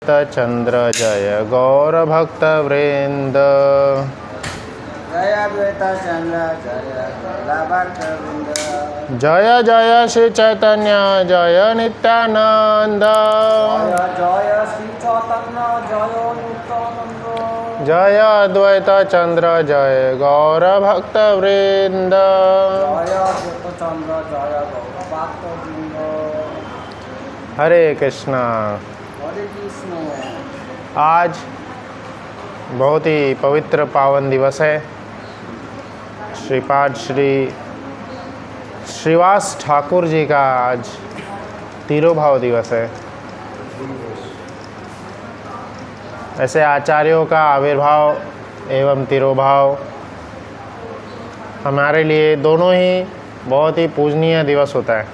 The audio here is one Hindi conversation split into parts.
चंद्र जय गौर भक्त वृंद। जय अद्वैत चंद्र जय गौर भक्त वृंद। जय जय श्री चैतन्य जय नित्यानंद। जय जय श्री चैतन्य जय नित्यानंद। जय अद्वैत चंद्र जय गौर भक्त वृंद। जय अद्वैत चंद्र जय गौर भक्त वृंद। हरे कृष्णा। हरे कृष्ण। आज बहुत ही पवित्र पावन दिवस है। श्रीपाद श्री श्रीवास ठाकुर जी का आज तिरोभाव दिवस है। ऐसे आचार्यों का आविर्भाव एवं तिरोभाव हमारे लिए दोनों ही बहुत ही पूजनीय दिवस होता है।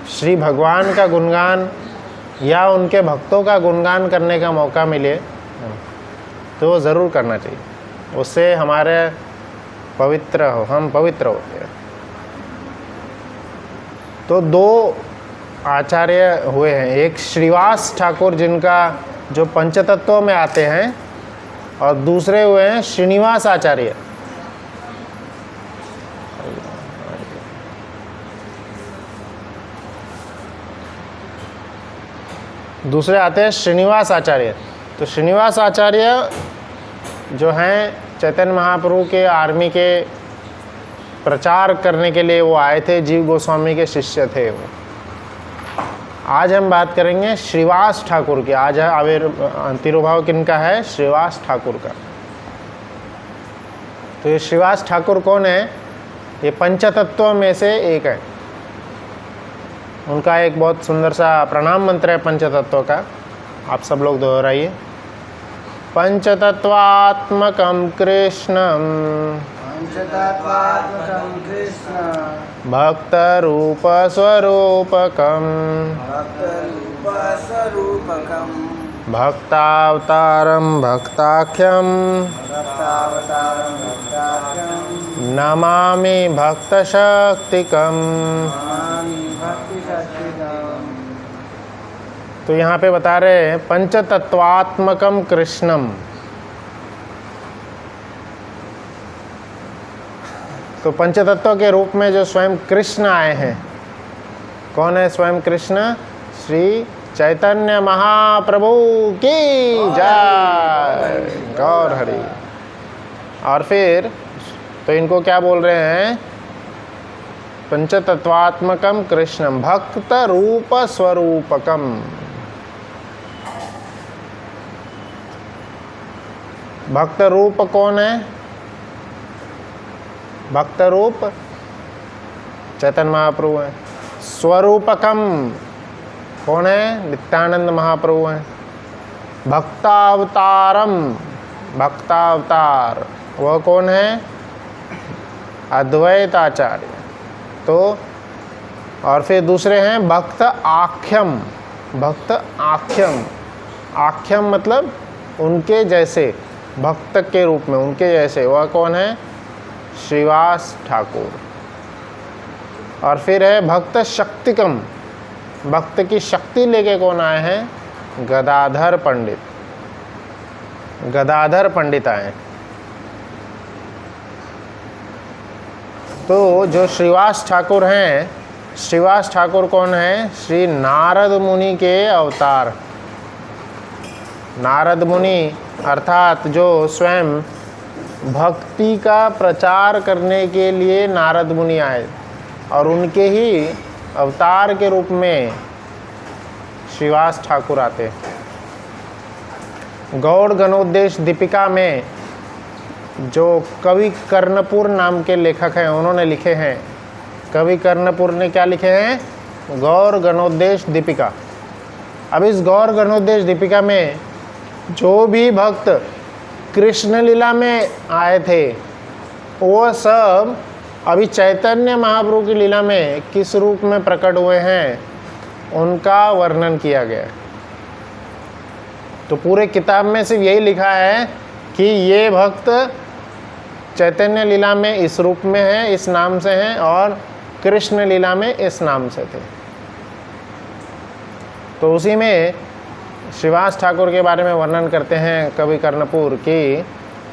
श्री भगवान का गुणगान या उनके भक्तों का गुणगान करने का मौका मिले तो वो ज़रूर करना चाहिए। उससे हमारे हम पवित्र होते हैं। तो दो आचार्य हुए हैं, एक श्रीवास ठाकुर जिनका जो पंचतत्वों में आते हैं, और दूसरे हुए हैं श्रीनिवास आचार्य। दूसरे आते हैं श्रीनिवास आचार्य। तो श्रीनिवास आचार्य जो हैं चैतन्य महाप्रभु के आर्मी के प्रचार करने के लिए वो आए थे, जीव गोस्वामी के शिष्य थे वो। आज हम बात करेंगे श्रीवास ठाकुर की। आज तिरोभाव किनका है? श्रीवास ठाकुर का। तो ये श्रीवास ठाकुर कौन है? ये पंचतत्वों में से एक है। उनका एक बहुत सुंदर सा प्रणाम मंत्र है पंचतत्व का, आप सब लोग दोहराइए। पंचतत्वात्मकं कृष्णं पंचतत्वात्मकं कृष्ण भक्तरूप स्वरूपकं भक्तरूप स्वरूपकं भक्तावतारं भक्ताख्यं भक्तावतारं भक्ताख्यं नमामि भक्तशक्तिकम्। नमामि भक्तिशक्तिकम्। तो यहाँ पे बता रहे हैं पंचतत्वात्मकम कृष्णम। तो पंचतत्व के रूप में जो स्वयं कृष्ण आए हैं, कौन है स्वयं कृष्ण? श्री चैतन्य महाप्रभु की जय गौर हरि। और फिर तो इनको क्या बोल रहे हैं? पंचतत्वात्मकम कृष्णम भक्त रूप स्वरूपकम। भक्त रूप कौन है? भक्त रूप चैतन्य महाप्रभु है। स्वरूपकम कौन है? नित्यानंद महाप्रभु हैं। भक्तावतारम भक्तावतार वह कौन है? अद्वैत आचार्य। तो और फिर दूसरे हैं भक्त आख्यम। भक्त आख्यम, आख्यम मतलब उनके जैसे, भक्त के रूप में उनके जैसे, वह कौन है? श्रीवास ठाकुर। और फिर है भक्त शक्तिकम। भक्त की शक्ति लेके कौन आए हैं? गदाधर पंडित। गदाधर पंडित आए। तो जो श्रीवास ठाकुर हैं, श्रीवास ठाकुर कौन है? श्री नारद मुनि के अवतार। नारद मुनि अर्थात जो स्वयं भक्ति का प्रचार करने के लिए नारद मुनि आए, और उनके ही अवतार के रूप में श्रीवास ठाकुर आते। गौड़ गणोद्देश दीपिका में जो कवि कर्णपुर नाम के लेखक हैं, उन्होंने लिखे हैं, कवि कर्णपुर ने क्या लिखे हैं? गौड़ गणोद्देश दीपिका। अब इस गौड़ गणोद्देश दीपिका में जो भी भक्त कृष्ण लीला में आए थे, वो सब अभी चैतन्य महाप्रभु की लीला में किस रूप में प्रकट हुए हैं, उनका वर्णन किया गया है। तो पूरे किताब में सिर्फ यही लिखा है कि ये भक्त चैतन्य लीला में इस रूप में है, इस नाम से हैं, और कृष्ण लीला में इस नाम से थे। तो उसी में श्रीवास ठाकुर के बारे में वर्णन करते हैं कवि कर्णपुर कि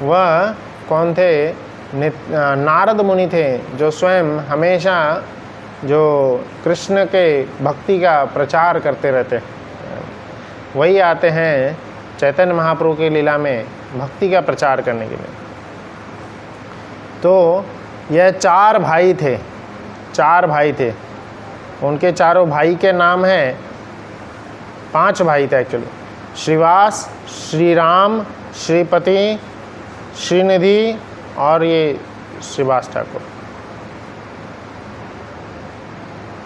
वह कौन थे, नारद मुनि थे, जो स्वयं हमेशा जो कृष्ण के भक्ति का प्रचार करते रहते। वही आते हैं चैतन्य महाप्रभु की लीला में भक्ति का प्रचार करने के लिए। तो यह चार भाई थे। उनके चारों भाई के नाम हैं, 5 भाई थे एक्चुअली, श्रीवास, श्री राम, श्रीपति, श्रीनिधि और ये श्रीवास ठाकुर।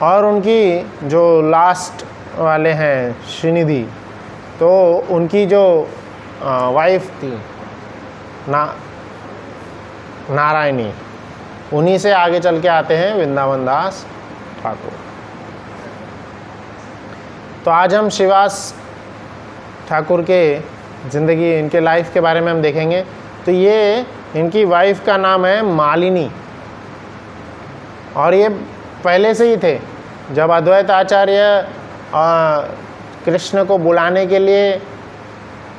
और उनकी जो लास्ट वाले हैं श्रीनिधि, तो उनकी जो वाइफ थी नारायणी, उन्हीं से आगे चल के आते हैं वृंदावन दास ठाकुर। तो आज हम श्रीवास ठाकुर के ज़िंदगी, इनके लाइफ के बारे में हम देखेंगे। तो ये इनकी वाइफ का नाम है मालिनी, और ये पहले से ही थे। जब अद्वैत आचार्य कृष्ण को बुलाने के लिए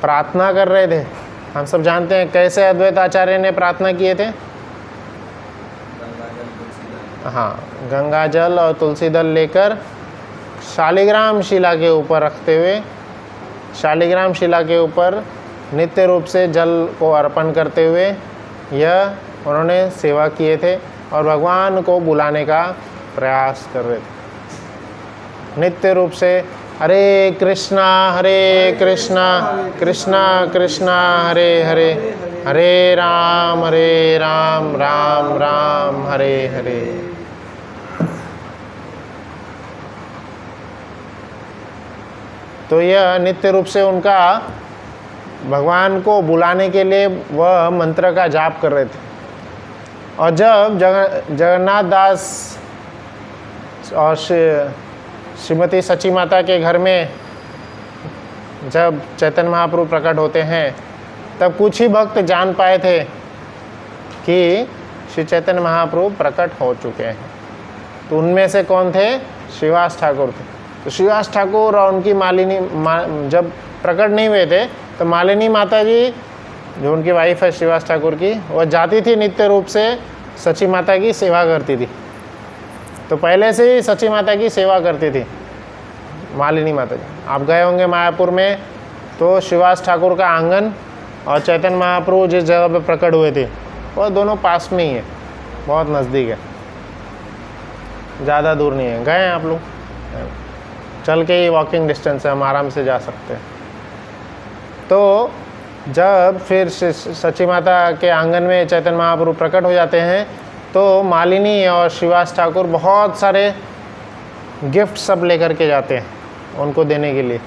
प्रार्थना कर रहे थे, हम सब जानते हैं कैसे अद्वैत आचार्य ने प्रार्थना किए थे। हाँ, गंगा जल और तुलसी दल लेकर शालिग्राम शिला के ऊपर रखते हुए, शालिग्राम शिला के ऊपर नित्य रूप से जल को अर्पण करते हुए यह उन्होंने सेवा किए थे और भगवान को बुलाने का प्रयास कर रहे थे नित्य रूप से। हरे कृष्णा कृष्णा कृष्णा हरे हरे, हरे राम राम राम हरे हरे। तो यह नित्य रूप से उनका भगवान को बुलाने के लिए वह मंत्र का जाप कर रहे थे। और जब जगन्नाथ दास और श्रीमती सची माता के घर में जब चैतन्य महाप्रभु प्रकट होते हैं, तब कुछ ही भक्त जान पाए थे कि श्री चैतन्य महाप्रभु प्रकट हो चुके हैं। तो उनमें से कौन थे? श्रीवास ठाकुर थे। तो श्रीवास ठाकुर और उनकी मालिनी जब प्रकट नहीं हुए थे, तो मालिनी माता जी, जो उनकी वाइफ है श्रीवास ठाकुर की, वह जाती थी नित्य रूप से सची माता की सेवा करती थी। तो पहले से ही सची माता की सेवा करती थी मालिनी माता जी। आप गए होंगे मायापुर में, तो श्रीवास ठाकुर का आंगन और चैतन्य महाप्रभु जिस जगह पे प्रकट हुए थे, वह दोनों पास में ही है, बहुत नज़दीक है, ज़्यादा दूर नहीं है। गए हैं आप लोग? चल के ही वॉकिंग डिस्टेंस है, हम आराम से जा सकते हैं। तो जब फिर सची माता के आंगन में चैतन्य महाप्रभु प्रकट हो जाते हैं, तो मालिनी और श्रीवास ठाकुर बहुत सारे गिफ्ट सब लेकर के जाते हैं उनको देने के लिए,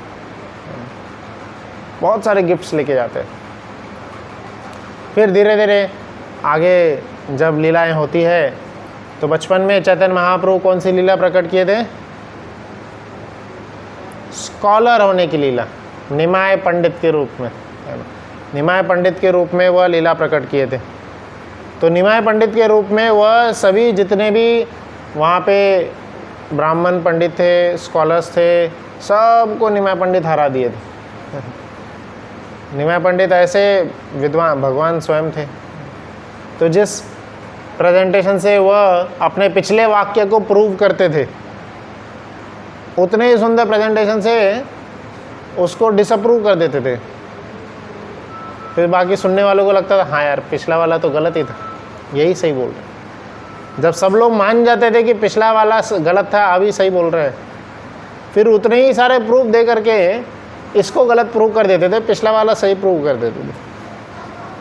बहुत सारे गिफ्ट्स लेके जाते हैं। फिर धीरे धीरे आगे जब लीलाएं होती है, तो बचपन में चैतन्य महाप्रभु कौन सी लीला प्रकट किए थे? स्कॉलर होने की लीला, निमाय पंडित के रूप में, निमाय पंडित के रूप में वह लीला प्रकट किए थे। तो निमाय पंडित के रूप में वह सभी जितने भी वहाँ पे ब्राह्मण पंडित थे, स्कॉलर्स थे, सबको निमाय पंडित हरा दिए थे। निमाय पंडित ऐसे विद्वान भगवान स्वयं थे। तो जिस प्रेजेंटेशन से वह अपने पिछले वाक्य को प्रूव करते थे, उतने ही सुंदर प्रेजेंटेशन से उसको डिसअप्रूव कर देते थे। फिर बाकी सुनने वालों को लगता था हाँ यार, पिछला वाला तो गलत ही था, यही सही बोल रहे। जब सब लोग मान जाते थे कि पिछला वाला गलत था, अभी सही बोल रहे हैं, फिर उतने ही सारे प्रूफ दे करके इसको गलत प्रूव कर देते थे, पिछला वाला सही प्रूव कर देते थे।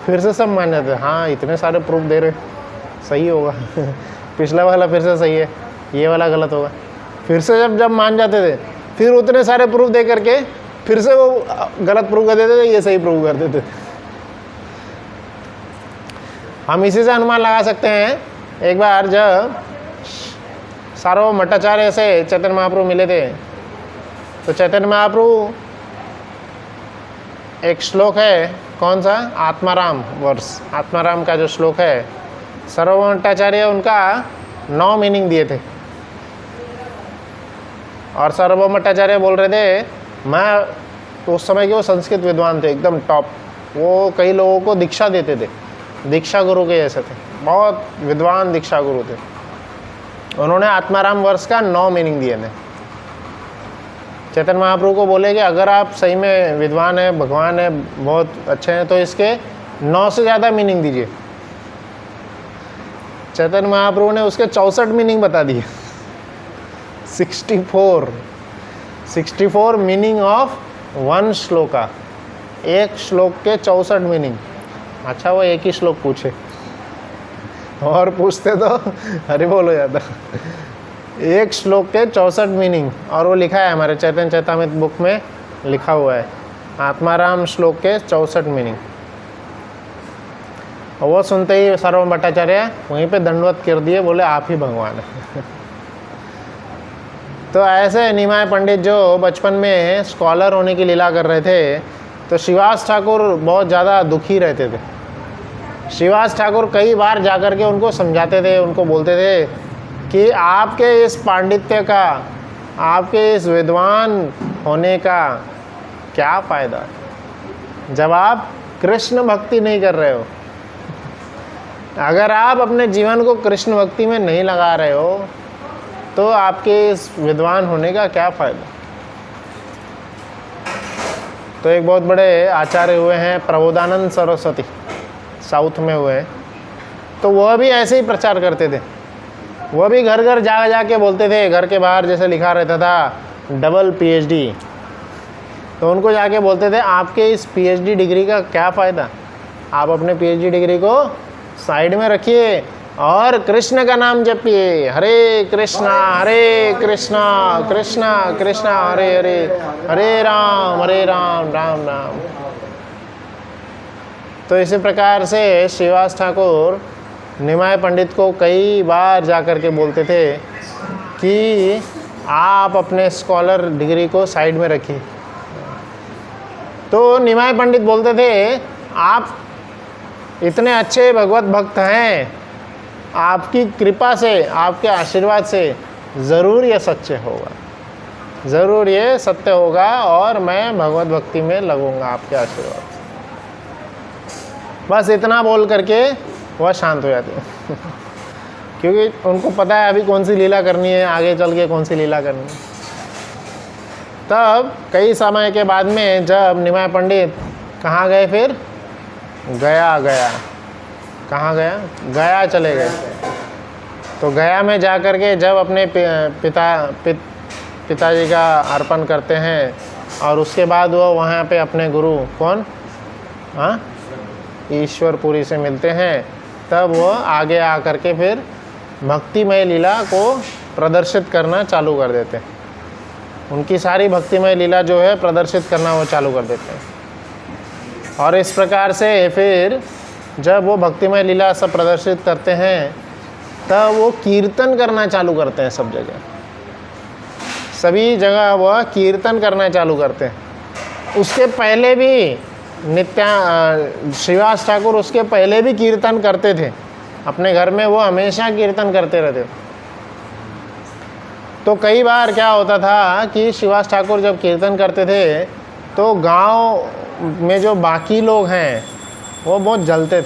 फिर से सब मान जाते, हाँ इतने सारे प्रूफ दे रहे, सही होगा पिछला वाला फिर से सही है, ये वाला गलत होगा। फिर से जब मान जाते थे, फिर उतने सारे प्रूफ दे करके फिर से वो गलत प्रूव कर देते थे, ये सही प्रूव कर देते थे। हम इसी से अनुमान लगा सकते हैं। एक बार जब सार्वभौम भट्टाचार्य से चैतन्य महाप्रभु मिले थे, तो चैतन्य महाप्रभु, एक श्लोक है, कौन सा? आत्माराम वर्ष, आत्माराम का जो श्लोक है, सार्वभौम भट्टाचार्य उनका 9 मीनिंग दिए थे। और सार्वभौम भट्टाचार्य बोल रहे थे मैं तो उस समय के वो संस्कृत विद्वान थे एकदम टॉप, वो कई लोगों को दीक्षा देते थे, दीक्षा गुरु के जैसे थे, बहुत विद्वान दीक्षा गुरु थे। उन्होंने आत्माराम वर्ष का 9 मीनिंग दिए थे। चैतन्य महाप्रभु को बोले कि अगर आप सही में विद्वान हैं, भगवान है, बहुत अच्छे हैं, तो इसके 9 से ज़्यादा मीनिंग दीजिए। चैतन्य महाप्रभु ने उसके 64 मीनिंग बता दिए। 64 मीनिंग ऑफ 1 श्लोका, एक श्लोक के 64 मीनिंग। अच्छा वो एक ही श्लोक पूछे, और पूछते तो हरि बोल हो जाता। एक श्लोक के 64 मीनिंग, और वो लिखा है हमारे चैतन्य चैतामृत बुक में लिखा हुआ है, आत्माराम श्लोक के 64 मीनिंग। और वो सुनते ही सर्वम भट्टाचार्य वहीं पे दंडवत कर दिए, बोले आप ही भगवान हैं। तो ऐसे निमाय पंडित जो बचपन में स्कॉलर होने की लीला कर रहे थे, तो श्रीवास ठाकुर बहुत ज़्यादा दुखी रहते थे। श्रीवास ठाकुर कई बार जाकर के उनको समझाते थे, उनको बोलते थे कि आपके इस पांडित्य का, आपके इस विद्वान होने का क्या फ़ायदा जब आप कृष्ण भक्ति नहीं कर रहे हो। अगर आप अपने जीवन को कृष्ण भक्ति में नहीं लगा रहे हो तो आपके इस विद्वान होने का क्या फ़ायदा। तो एक बहुत बड़े आचार्य हुए हैं प्रबोधानंद सरस्वती, साउथ में हुए हैं, तो वह भी ऐसे ही प्रचार करते थे। वह भी घर घर जा के बोलते थे, घर के बाहर जैसे लिखा रहता था डबल PhD, तो उनको जाके बोलते थे आपके इस PhD डिग्री का क्या फ़ायदा, आप अपने PhD डिग्री को साइड में रखिए और कृष्ण का नाम जपिए, हरे कृष्णा कृष्णा कृष्णा हरे हरे, हरे राम राम राम। तो इसी प्रकार से श्रीवास ठाकुर निमाय पंडित को कई बार जाकर के बोलते थे कि आप अपने स्कॉलर डिग्री को साइड में रखिए। तो निमाय पंडित बोलते थे आप इतने अच्छे भगवत भक्त हैं, आपकी कृपा से, आपके आशीर्वाद से ज़रूर ये सच्चे होगा, ज़रूर ये सत्य होगा और मैं भगवत भक्ति में लगूंगा आपके आशीर्वाद से। बस इतना बोल करके वह शांत हो जाते हैं। क्योंकि उनको पता है अभी कौन सी लीला करनी है, आगे चल के कौन सी लीला करनी है। तब कई समय के बाद में जब निमाय पंडित कहाँ गए, फिर गया कहाँ गया चले गए। तो गया में जा कर के जब अपने पिताजी का अर्पण करते हैं और उसके बाद वो वहाँ पे अपने गुरु कौन, हाँ, ईश्वरपुरी से मिलते हैं, तब वो आगे आकर के फिर भक्तिमय लीला को प्रदर्शित करना चालू कर देते हैं। उनकी सारी भक्तिमय लीला जो है प्रदर्शित करना वो चालू कर देते हैं। और इस प्रकार से फिर जब वो भक्तिमय लीला सब प्रदर्शित करते हैं तब वो कीर्तन करना चालू करते हैं। सब जगह, सभी जगह वह कीर्तन करना चालू करते हैं। उसके पहले भी श्रीवास ठाकुर उसके पहले भी कीर्तन करते थे अपने घर में, वो हमेशा कीर्तन करते रहते। तो कई बार क्या होता था कि श्रीवास ठाकुर जब कीर्तन करते थे तो गांव में जो बाकी लोग हैं वो बहुत जलते थे।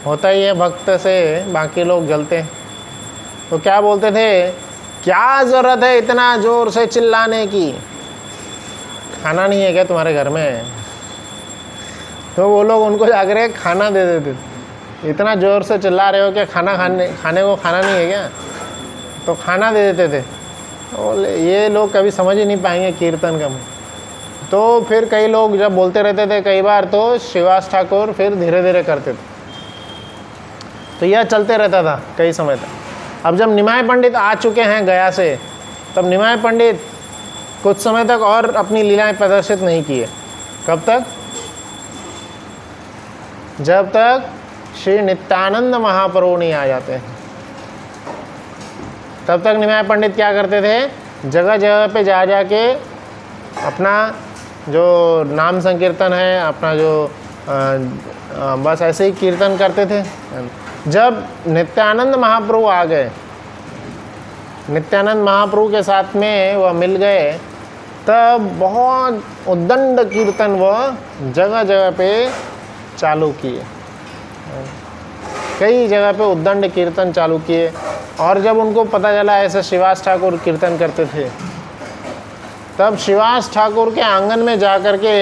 होता ही है, भक्त से बाकी लोग जलते हैं। तो क्या बोलते थे, क्या ज़रूरत है इतना ज़ोर से चिल्लाने की, खाना नहीं है क्या तुम्हारे घर में। तो वो लोग उनको जाकर खाना दे देते, इतना ज़ोर से चिल्ला रहे हो कि खाने को खाना नहीं है क्या, तो खाना दे देते थे। तो ये लोग कभी समझ ही नहीं पाएंगे कीर्तन का। तो फिर कई लोग जब बोलते रहते थे कई बार, तो श्रीवास ठाकुर फिर धीरे धीरे करते थे। तो यह चलते रहता था कई समय तक। अब जब निमाय पंडित आ चुके हैं गया से, तब निमाय पंडित कुछ समय तक और अपनी लीलाएं प्रदर्शित नहीं किए। कब तक? जब तक श्री नित्यानंद महाप्रभु नहीं आ जाते। तब तक निमाय पंडित क्या करते थे, जगह जगह पे जा के अपना जो नाम संकीर्तन है, अपना जो बस ऐसे ही कीर्तन करते थे। जब नित्यानंद महाप्रभु आ गए, नित्यानंद महाप्रभु के साथ में वह मिल गए, तब बहुत उद्दंड कीर्तन वह जगह जगह पे चालू किए, कई जगह पे उद्दंड कीर्तन चालू किए। और जब उनको पता चला ऐसे शिवास ठाकुर कीर्तन करते थे, तब शिवास ठाकुर के आंगन में जा कर के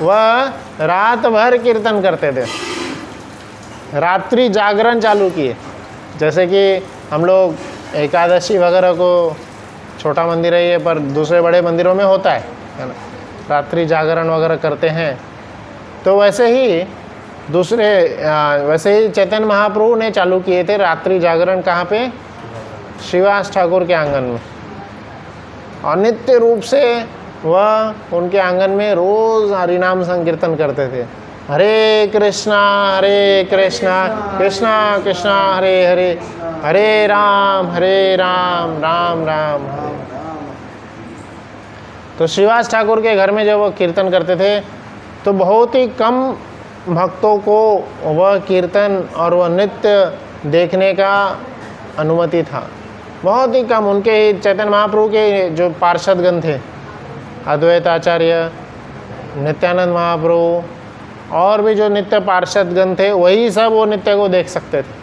वह रात भर कीर्तन करते थे, रात्रि जागरण चालू किए। जैसे कि हम लोग एकादशी वगैरह को, छोटा मंदिर है ये पर दूसरे बड़े मंदिरों में होता है ना, रात्रि जागरण वगैरह करते हैं। तो वैसे ही चैतन्य महाप्रभु ने चालू किए थे रात्रि जागरण। कहाँ पे? शिवास ठाकुर के आंगन में। और नित्य रूप से वह उनके आंगन में रोज हरिनाम संकीर्तन करते थे। हरे कृष्णा कृष्णा कृष्णा हरे हरे, हरे राम राम राम। तो शिवास ठाकुर के घर में जब वो कीर्तन करते थे तो बहुत ही कम भक्तों को वह कीर्तन और वह नृत्य देखने का अनुमति था, बहुत ही कम। उनके चैतन्य महाप्रभु के जो पार्षदगण थे, अद्वैत आचार्य, नित्यानंद महाप्रभु और भी जो नित्य पार्षदगण थे, वही सब वो नृत्य को देख सकते थे।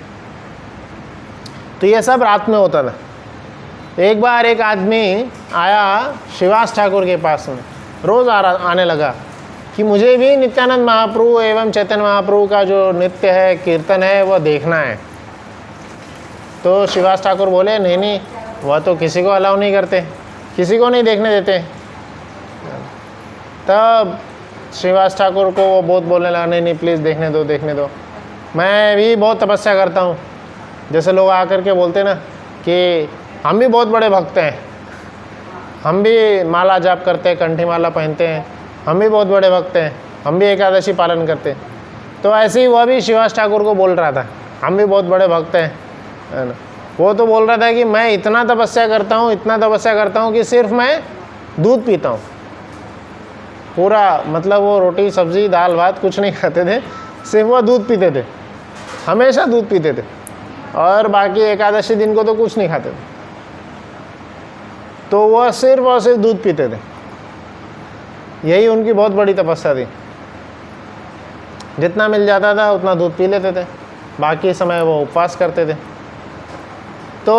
तो ये सब रात में होता था। एक बार एक आदमी आया शिवास ठाकुर के पास में, रोज़ आने लगा कि मुझे भी नित्यानंद महाप्रभु एवं चैतन्य महाप्रभु का जो नृत्य है, कीर्तन है, वह देखना है। तो शिवास ठाकुर बोले नहीं, वह तो किसी को अलाउ नहीं करते, किसी को नहीं देखने देते। तब शिवास ठाकुर को वो बहुत बोलने लगा, नहीं प्लीज़ देखने दो, मैं भी बहुत तपस्या करता हूँ। जैसे लोग आकर के बोलते ना कि हम भी बहुत बड़े भक्त हैं, हम भी माला जाप करते हैं, कंठी माला पहनते हैं, हम भी बहुत बड़े भक्त हैं, हम भी एकादशी पालन करते हैं। तो ऐसे ही वह भी शिवास ठाकुर को बोल रहा था, हम भी बहुत बड़े भक्त हैं, है ना। वो तो बोल रहा था कि मैं इतना तपस्या करता हूँ कि सिर्फ मैं दूध पीता हूँ पूरा, मतलब वो रोटी सब्जी दाल भात कुछ नहीं खाते थे, सिर्फ वो दूध पीते थे, हमेशा दूध पीते थे, और बाकी एकादशी दिन को तो कुछ नहीं खाते थे। तो वह सिर्फ और सिर्फ दूध पीते थे, यही उनकी बहुत बड़ी तपस्या थी। जितना मिल जाता था उतना दूध पी लेते थे, बाकी समय वो उपवास करते थे। तो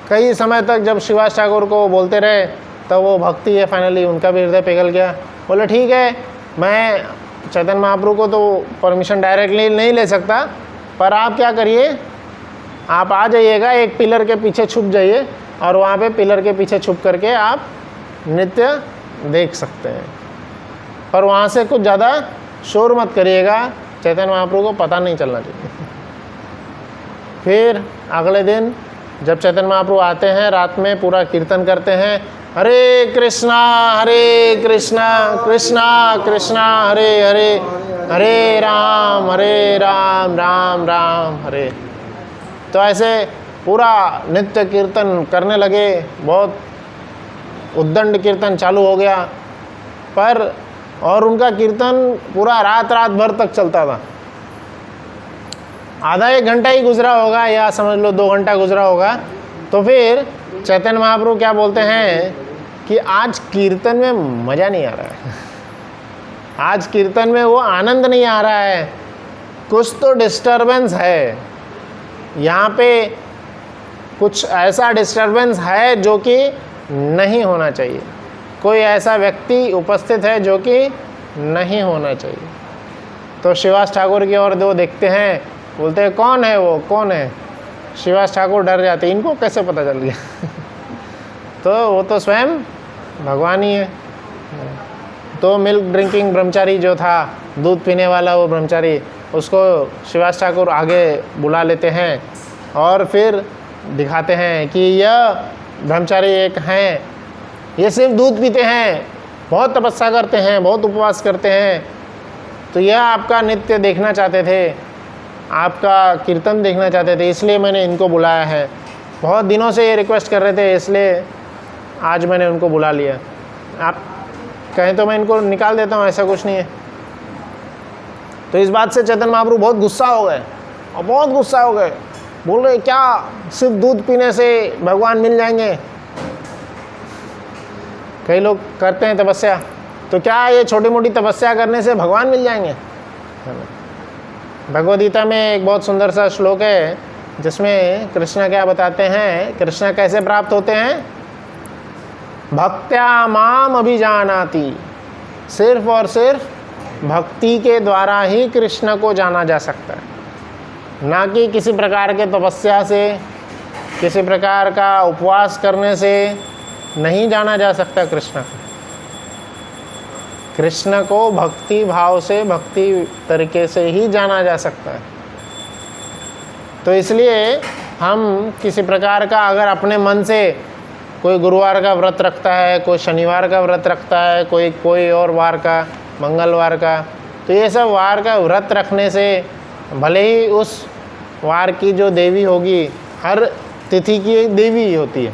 कई समय तक जब शिवास ठाकुर को बोलते रहे, तब वो भक्ति है फाइनली उनका भी हृदय पिघल गया। बोले ठीक है, मैं चैतन्य महाप्रभु को तो परमिशन डायरेक्टली नहीं ले सकता, पर आप क्या करिए, आप आ जाइएगा, एक पिलर के पीछे छुप जाइए और वहाँ पे पिलर के पीछे छुप करके आप नृत्य देख सकते हैं, पर वहाँ से कुछ ज़्यादा शोर मत करिएगा, चैतन्य महाप्रभु को पता नहीं चलना चाहिए। फिर अगले दिन जब चैतन्य महाप्रभु आते हैं, रात में पूरा कीर्तन करते हैं, हरे कृष्णा कृष्णा कृष्णा हरे हरे, हरे राम राम राम हरे। तो ऐसे पूरा नित्य कीर्तन करने लगे, बहुत उद्दंड कीर्तन चालू हो गया। पर और उनका कीर्तन पूरा रात भर तक चलता था। आधा एक घंटा ही गुजरा होगा या समझ लो 2 घंटा गुजरा होगा। तो फिर चैतन्य महाप्रभु क्या बोलते हैं कि आज कीर्तन में मज़ा नहीं आ रहा है, आज कीर्तन में वो आनंद नहीं आ रहा है, कुछ तो डिस्टर्बेंस है यहाँ पे, कुछ ऐसा डिस्टर्बेंस है जो कि नहीं होना चाहिए, कोई ऐसा व्यक्ति उपस्थित है जो कि नहीं होना चाहिए। तो शिवास ठाकुर की ओर वो देखते हैं, बोलते हैं कौन है वो, कौन है। शिवास ठाकुर डर जाते, इनको कैसे पता चल गया तो वो तो स्वयं भगवान ही है। तो मिल्क ड्रिंकिंग ब्रह्मचारी जो था, दूध पीने वाला वो ब्रह्मचारी, उसको शिवास ठाकुर आगे बुला लेते हैं और फिर दिखाते हैं कि यह ब्रह्मचारी एक हैं, ये सिर्फ दूध पीते हैं, बहुत तपस्या करते हैं, बहुत उपवास करते हैं। तो यह आपका नित्य देखना चाहते थे, आपका कीर्तन देखना चाहते थे, इसलिए मैंने इनको बुलाया है। बहुत दिनों से ये रिक्वेस्ट कर रहे थे, इसलिए आज मैंने उनको बुला लिया। आप कहें तो मैं इनको निकाल देता हूँ, ऐसा कुछ नहीं है। तो इस बात से चैतन्य महाप्रभु बहुत गुस्सा हो गए, और बहुत गुस्सा हो गए, बोल रहे क्या सिर्फ दूध पीने से भगवान मिल जाएंगे। कई लोग करते हैं तपस्या, तो क्या ये छोटी मोटी तपस्या करने से भगवान मिल जाएंगे? भगवद गीता में एक बहुत सुंदर सा श्लोक है जिसमें कृष्ण क्या बताते हैं, कृष्ण कैसे प्राप्त होते हैं? भक्त्या माम अभिजानाति, सिर्फ और सिर्फ भक्ति के द्वारा ही कृष्ण को जाना जा सकता है, ना कि किसी प्रकार के तपस्या से, किसी प्रकार का उपवास करने से नहीं जाना जा सकता कृष्ण को। कृष्ण को भक्ति भाव से, भक्ति तरीके से ही जाना जा सकता है। तो इसलिए हम किसी प्रकार का अगर अपने मन से, कोई गुरुवार का व्रत रखता है, कोई शनिवार का व्रत रखता है, कोई और वार का, मंगलवार का, तो ये सब वार का व्रत रखने से भले ही उस वार की जो देवी होगी, हर तिथि की एक देवी होती है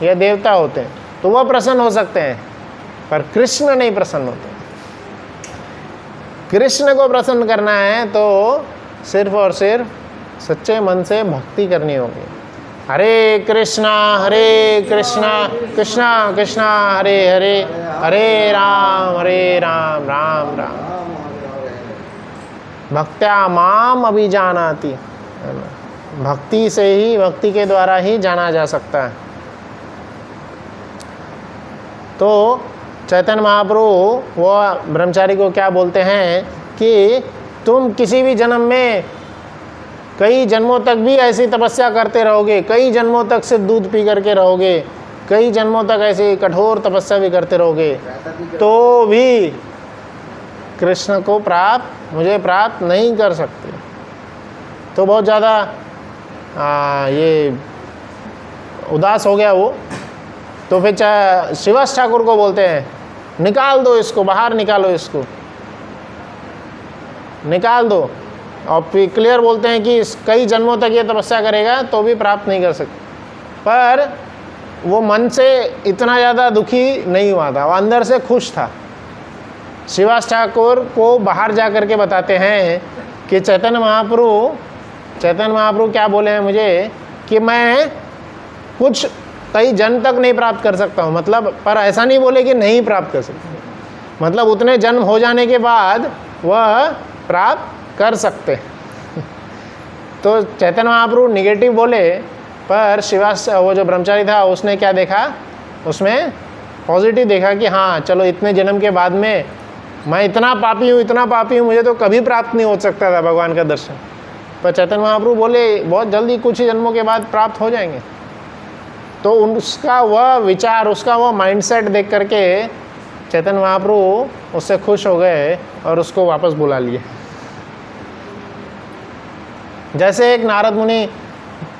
या देवता होते हैं, तो वह प्रसन्न हो सकते हैं, पर कृष्ण नहीं प्रसन्न होते। कृष्ण को प्रसन्न करना है तो सिर्फ और सिर्फ सच्चे मन से भक्ति करनी होगी। हरे कृष्णा कृष्णा कृष्णा हरे हरे, हरे राम राम राम। भक्त्या माम अभिजानाति, भक्ति से ही, भक्ति के द्वारा ही जाना जा सकता है। तो चैतन्य महाप्रभु वो ब्रह्मचारी को क्या बोलते हैं कि तुम किसी भी जन्म में कई जन्मों तक भी ऐसी तपस्या करते रहोगे, कई जन्मों तक से दूध पी करके रहोगे, कई जन्मों तक ऐसी कठोर तपस्या भी करते रहोगे, तो भी कृष्ण को मुझे प्राप्त नहीं कर सकते। तो बहुत ज़्यादा ये उदास हो गया वो। तो फिर श्रीवास ठाकुर को बोलते हैं, निकाल दो इसको, बाहर निकालो इसको, निकाल दो। और फिर क्लियर बोलते हैं कि कई जन्मों तक ये तपस्या करेगा तो भी प्राप्त नहीं कर सकते। पर वो मन से इतना ज़्यादा दुखी नहीं हुआ था, वो अंदर से खुश था। श्रीवास ठाकुर को बाहर जा कर के बताते हैं कि चैतन्य महाप्रभु क्या बोले हैं मुझे कि मैं कुछ कई जन्म तक नहीं प्राप्त कर सकता हूँ, मतलब पर ऐसा नहीं बोले कि नहीं प्राप्त कर सकते, मतलब उतने जन्म हो जाने के बाद वह प्राप्त कर सकते। तो चैतन्य महाप्रभु निगेटिव बोले, पर श्रीवास वो जो ब्रह्मचारी था उसने क्या देखा, उसमें पॉजिटिव देखा कि हाँ चलो इतने जन्म के बाद में मैं इतना पापी हूँ, मुझे तो कभी प्राप्त नहीं हो सकता था भगवान का दर्शन। पर चैतन्य महाप्रभु बोले बहुत जल्दी कुछ ही जन्मों के बाद प्राप्त हो जाएंगे। तो उसका वह विचार, उसका वह माइंडसेट देख करके चैतन्य महाप्रभु उससे खुश हो गए और उसको वापस बुला लिए। जैसे एक नारद मुनि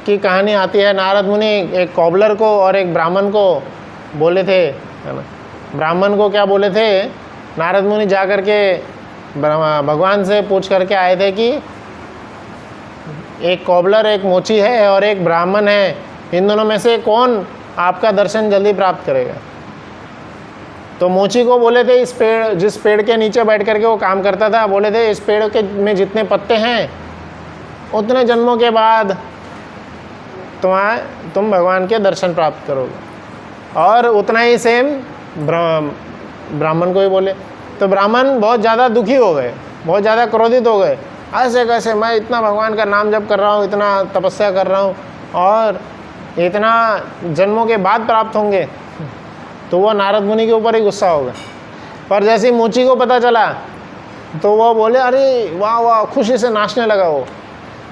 की कहानी आती है। नारद मुनि एक कॉबलर को और एक ब्राह्मण को बोले थे, है ना। ब्राह्मण को क्या बोले थे, नारद मुनि जा कर के भगवान से पूछ करके आए थे कि एक कॉबलर, एक मोची है और एक ब्राह्मण है, इन दोनों में से कौन आपका दर्शन जल्दी प्राप्त करेगा। तो मोची को बोले थे इस पेड़, जिस पेड़ के नीचे बैठ करके वो काम करता था, बोले थे इस पेड़ के में जितने पत्ते हैं उतने जन्मों के बाद तुम भगवान के दर्शन प्राप्त करोगे। और उतना ही सेम ब्राह्मण को ही बोले। तो ब्राह्मण बहुत ज़्यादा दुखी हो गए, बहुत ज़्यादा क्रोधित हो गए। ऐसे कैसे, मैं इतना भगवान का नाम जप कर रहा हूँ, इतना तपस्या कर रहा हूँ और इतना जन्मों के बाद प्राप्त होंगे। तो वह नारद मुनि के ऊपर ही गुस्सा हो गया। पर जैसे ही मोची को पता चला तो वह बोले अरे वाह वाह, खुशी से नाचने लगा वो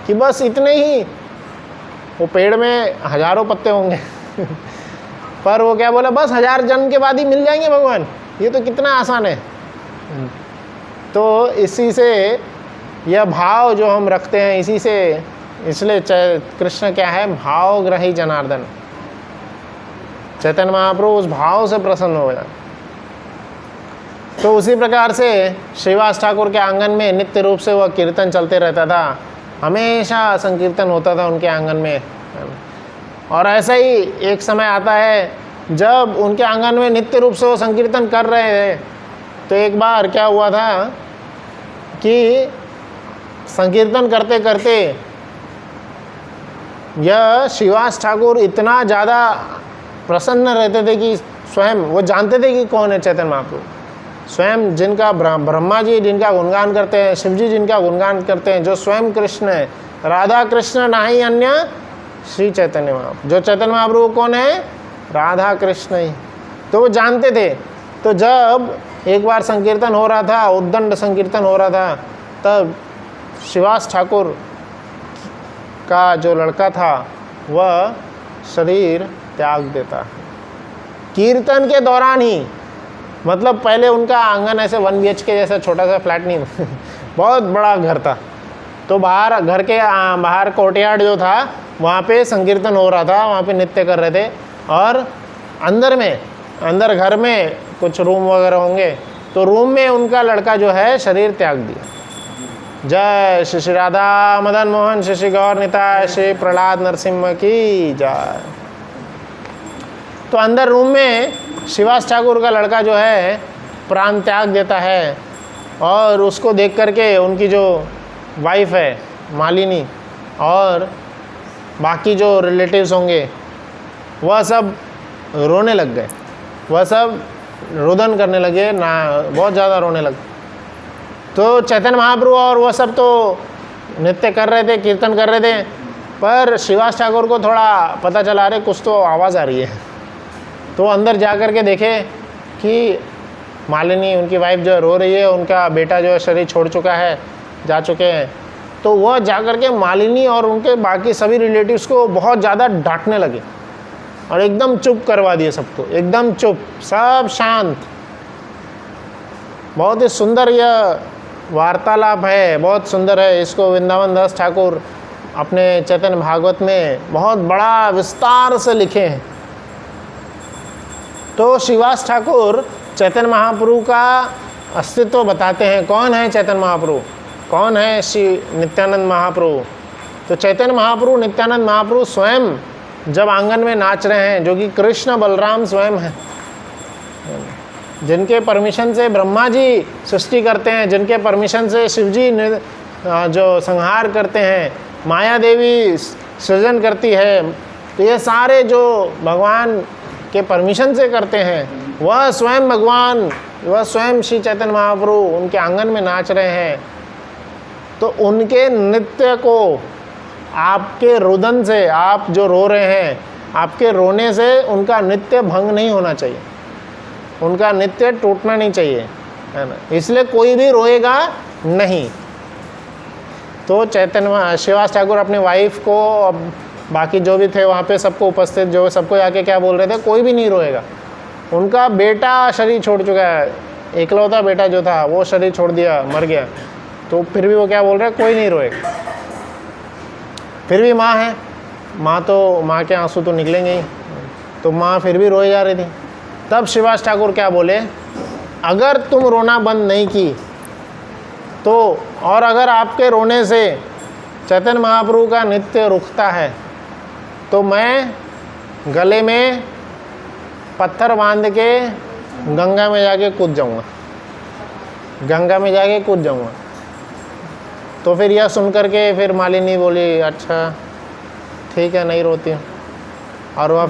कि बस इतने ही, वो पेड़ में हजारों पत्ते होंगे पर वो क्या बोला, बस 1000 जन्म के बाद ही मिल जाएंगे भगवान, ये तो कितना आसान है। तो इसी से यह भाव जो हम रखते हैं, इसी से, इसलिए कृष्ण क्या है, भावग्राही जनार्दन। चैतन्य महाप्रभु उस भाव से प्रसन्न हो गया। तो उसी प्रकार से श्रीवास ठाकुर के आंगन में नित्य रूप से वह कीर्तन चलते रहता था, हमेशा संकीर्तन होता था उनके आंगन में। और ऐसा ही एक समय आता है जब उनके आंगन में नित्य रूप से वो संकीर्तन कर रहे थे। तो एक बार क्या हुआ था कि संकीर्तन करते करते यह श्रीवास ठाकुर इतना ज़्यादा प्रसन्न रहते थे कि स्वयं वो जानते थे कि कौन है चैतन्य महाप्रभु, स्वयं जिनका ब्रह्मा जी जिनका गुणगान करते हैं, शिव जी जिनका गुणगान करते हैं, जो स्वयं कृष्ण है, राधा कृष्ण नहीं अन्य श्री चैतन्य महाप्रभु। जो चैतन्य महाप्रभु कौन है? राधा कृष्ण ही। तो वो जानते थे। तो जब एक बार संकीर्तन हो रहा था, उद्दंड संकीर्तन हो रहा था, तब शिवास ठाकुर का जो लड़का था वह शरीर त्याग देता। कीर्तन के दौरान ही, मतलब पहले उनका आंगन ऐसे 1 BHK जैसा छोटा सा फ्लैट नहीं बहुत बड़ा घर था। तो बाहर घर के बाहर कोर्टयार्ड जो था वहाँ पे संकीर्तन हो रहा था, वहाँ पे नृत्य कर रहे थे। और अंदर घर में कुछ रूम वगैरह होंगे, तो रूम में उनका लड़का जो है शरीर त्याग दिया। जय श्री श्री राधा मदन मोहन श्री श्री गौर निताय श्री प्रहलाद नरसिम्हा की जय। तो अंदर रूम में शिवास ठाकुर का लड़का जो है प्राण त्याग देता है। और उसको देख करके उनकी जो वाइफ है मालिनी और बाकी जो रिलेटिव्स होंगे वह सब रोने लग गए, वह सब रुदन करने लगे ना, बहुत ज़्यादा रोने लगे। तो चैतन्य महाप्रभु और वह सब तो नृत्य कर रहे थे, कीर्तन कर रहे थे, पर शिवास ठाकुर को थोड़ा पता चला रहे कुछ तो आवाज़ आ रही है। तो अंदर जा कर के देखे कि मालिनी उनकी वाइफ जो रो रही है, उनका बेटा जो है शरीर छोड़ चुका है, जा चुके हैं। तो वह जा कर के मालिनी और उनके बाकी सभी रिलेटिव्स को बहुत ज़्यादा डांटने लगे और एकदम चुप करवा दिए सबको, एकदम चुप, सब शांत। बहुत ही सुंदर यह वार्तालाप है, बहुत सुंदर है। इसको वृंदावन दास ठाकुर अपने चैतन्य भागवत में बहुत बड़ा विस्तार से लिखे हैं। तो शिवास ठाकुर चैतन्य महाप्रभु का अस्तित्व बताते हैं। कौन है चैतन्य महाप्रभु? कौन है श्री नित्यानंद महाप्रभु? तो चैतन्य महाप्रभु, नित्यानंद महाप्रभु स्वयं जब आंगन में नाच रहे हैं, जो कि कृष्ण बलराम स्वयं हैं, जिनके परमिशन से ब्रह्मा जी सृष्टि करते हैं, जिनके परमिशन से शिव जी जो संहार करते हैं, माया देवी सृजन करती है। तो ये सारे जो भगवान के परमिशन से करते हैं, वह स्वयं भगवान, वह स्वयं श्री चैतन्य महाप्रभु उनके आंगन में नाच रहे हैं। तो उनके नृत्य को आपके रुदन से, आप जो रो रहे हैं, आपके रोने से उनका नृत्य भंग नहीं होना चाहिए, उनका नृत्य टूटना नहीं चाहिए, है ना। इसलिए कोई भी रोएगा नहीं। तो चैतन्य शिवास ठाकुर अपनी वाइफ को, अब बाकी जो भी थे वहाँ पे सबको उपस्थित, जो सबको आके क्या बोल रहे थे, कोई भी नहीं रोएगा। उनका बेटा शरीर छोड़ चुका है, इकलौता बेटा जो था वो शरीर छोड़ दिया, मर गया। तो फिर भी वो क्या बोल रहे हैं, कोई नहीं रोएगा। फिर भी माँ है, माँ के आंसू तो निकलेंगे ही। तो माँ फिर भी रोए जा रही थी। तब शिवास ठाकुर क्या बोले, अगर तुम रोना बंद नहीं की तो, और अगर आपके रोने से चैतन्य महाप्रभु का नृत्य रुकता है, तो मैं गले में पत्थर बांध के गंगा में जाके कूद जाऊंगा, गंगा में जाके कूद जाऊंगा। तो फिर यह सुन करके फिर मालिनी बोली, अच्छा ठीक है, नहीं रोती हूँ। और वह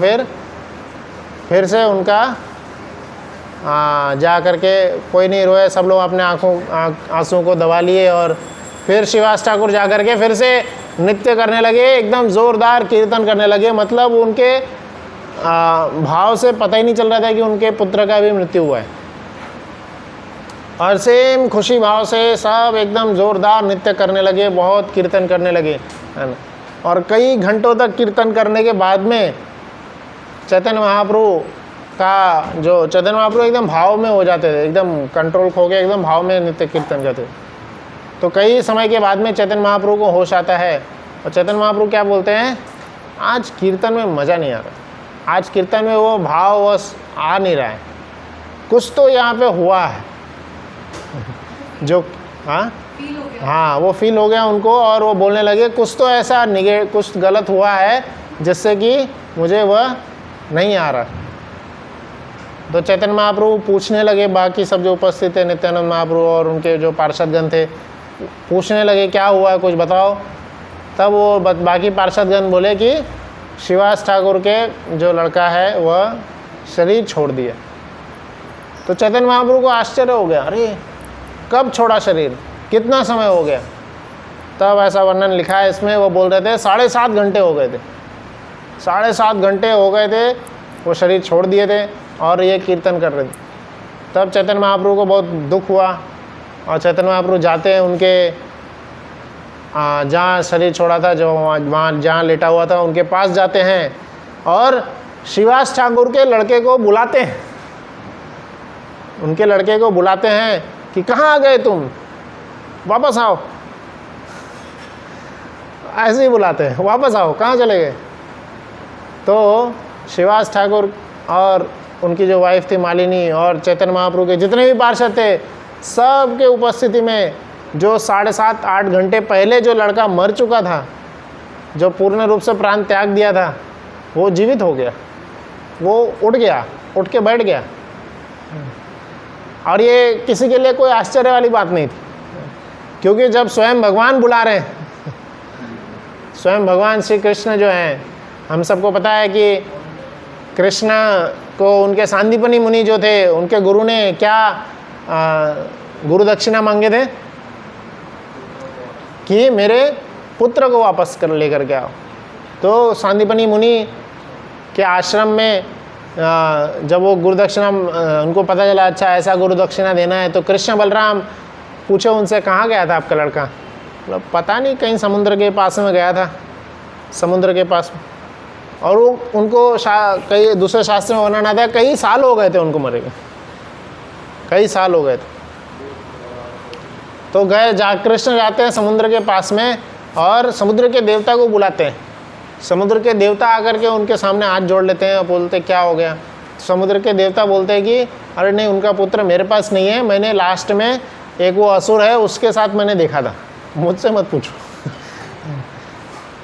फिर से उनका जा करके कोई नहीं रोए, सब लोग अपने आंसुओं को दबा लिए। और फिर शिवास ठाकुर जा करके फिर से नृत्य करने लगे, एकदम ज़ोरदार कीर्तन करने लगे। मतलब उनके भाव से पता ही नहीं चल रहा था कि उनके पुत्र का भी मृत्यु हुआ है। और सेम खुशी भाव से सब एकदम ज़ोरदार नृत्य करने लगे, बहुत कीर्तन करने लगे, है ना। और कई घंटों तक कीर्तन करने के बाद में चैतन्य महाप्रभु का जो चैतन्य महाप्रभु एकदम भाव में हो जाते थे, एकदम कंट्रोल खो के एकदम भाव में नृत्य कीर्तन करते थे। तो कई समय के बाद में चैतन्य महाप्रभु को होश आता है और चैतन्य महाप्रभु क्या बोलते हैं, आज कीर्तन में मज़ा नहीं आ रहा, आज कीर्तन में वो भाव वश आ नहीं रहा है, कुछ तो यहाँ पे हुआ है जो हाँ वो फील हो गया उनको। और वो बोलने लगे कुछ तो ऐसा कुछ गलत हुआ है जिससे कि मुझे वह नहीं आ रहा। तो चैतन्य महाप्रभु पूछने लगे, बाकी सब जो उपस्थित थे, नित्यानंद महाप्रभु और उनके जो पार्षदगण थे, पूछने लगे क्या हुआ है, कुछ बताओ। तब वो बाकी पार्षदगण बोले कि शिवास ठाकुर के जो लड़का है वह शरीर छोड़ दिया। तो चैतन्य महाप्रभु को आश्चर्य हो गया, अरे कब छोड़ा शरीर, कितना समय हो गया। तब ऐसा वर्णन लिखा है इसमें, वो बोल रहे थे 7.5 घंटे हो गए थे, 7.5 घंटे हो गए थे वो शरीर छोड़ दिए थे और ये कीर्तन कर रहे थे। तब चैतन्य महाप्रभु को बहुत दुख हुआ और चैतन्य महाप्रभु जाते हैं उनके जहाँ शरीर छोड़ा था, जो वहाँ जहाँ लेटा हुआ था उनके पास जाते हैं और श्रीवास ठाकुर के लड़के को बुलाते हैं, उनके लड़के को बुलाते हैं कि कहाँ आ गए तुम, वापस आओ। ऐसे ही बुलाते हैं, वापस आओ, कहाँ चले गए। तो श्रीवास ठाकुर और उनकी जो वाइफ थी मालिनी और चैतन्य महाप्रभु के जितने भी पार्षद थे, सब के उपस्थिति में जो 7.5-8 घंटे पहले जो लड़का मर चुका था, जो पूर्ण रूप से प्राण त्याग दिया था, वो जीवित हो गया, वो उठ गया, उठ के बैठ गया। और ये किसी के लिए कोई आश्चर्य वाली बात नहीं थी, क्योंकि जब स्वयं भगवान बुला रहे हैं, स्वयं भगवान श्री कृष्ण जो हैं, हम सबको पता है कि कृष्ण को उनके सांदीपनी मुनि जो थे, उनके गुरु ने क्या गुरु दक्षिणा मांगे थे कि मेरे पुत्र को वापस कर लेकर के आओ। तो सांदीपनी मुनि के आश्रम में जब वो गुरु दक्षिणा, उनको पता चला अच्छा ऐसा गुरु दक्षिणा देना है, तो कृष्ण बलराम पूछे उनसे, कहाँ गया था आपका लड़का। मतलब पता नहीं, कहीं समुद्र के पास में गया था, समुद्र के पास। और वो उनको कई दूसरे शास्त्र में वर्णन आता है, कई साल हो गए थे उनको मरे हुए, कई साल हो गए थे। तो गए कृष्ण जाते हैं समुद्र के पास में और समुद्र के देवता को बुलाते हैं। समुद्र के देवता आकर के उनके सामने हाथ जोड़ लेते हैं और बोलते क्या हो गया। समुद्र के देवता बोलते हैं कि अरे नहीं, उनका पुत्र मेरे पास नहीं है, मैंने लास्ट में एक वो असुर है उसके साथ मैंने देखा था, मुझसे मत पूछो।